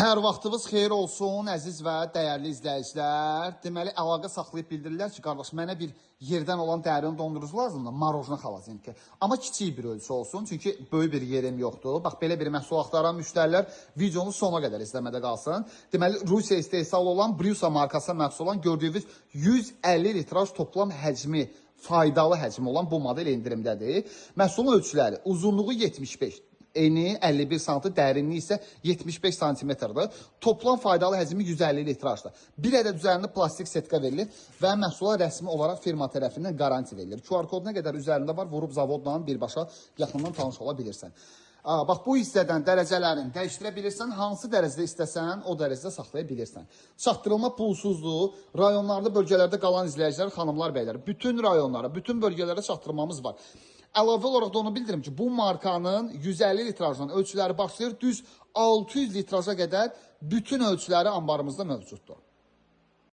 Hər vaxtınız xeyir olsun, əziz və dəyərli izləyicilər. Deməli, əlaqə saxlayıb bildirirlər ki, qardaş, mənə bir yerdən olan dərin dondurucu lazımdır, marojna xalazinki. Amma kiçik bir ölçü olsun, çünki böyük bir yerim yoxdur. Bax, belə bir məhsul axtaran müştərilər videonu sona qədər izləmədə qalsın. Deməli, Rusiya istehsal olan Bryusa markasına məxsus olan gördüyünüz 150 litraj toplam həcmi, faydalı həcmi olan bu model endirimdədir. Məhsulun ölçüləri, uzunluğu 75. Eni 51 sm, dərinliyi isə 75 sm-dir. Toplam faydalı həcmi 150 litrajdır. Bir ədəd üzərində plastik setka verilir və məhsula rəsmi olaraq firma tərəfindən garanti verilir. QR kodu nə qədər üzərində var, vurub zavodla birbaşa yaxından tanış ola bilirsən. Bax, bu hissədən dərəcələrini dəyişdirə bilirsən, hansı dərəcədə istəsən, o dərəcədə saxlaya bilirsən. Çatdırılma pulsuzluğu, rayonlarda, bölgələrdə qalan izləyicilər, xanımlar, bəylər, bütün rayonlara, bütün bölgələrə çatdırmamız var. Əlavə olaraq da onu bildirim ki, bu markanın 150 litrajdan ölçüləri başlayır, düz 600 litraja qədər bütün ölçüləri ambarımızda mövcuddur.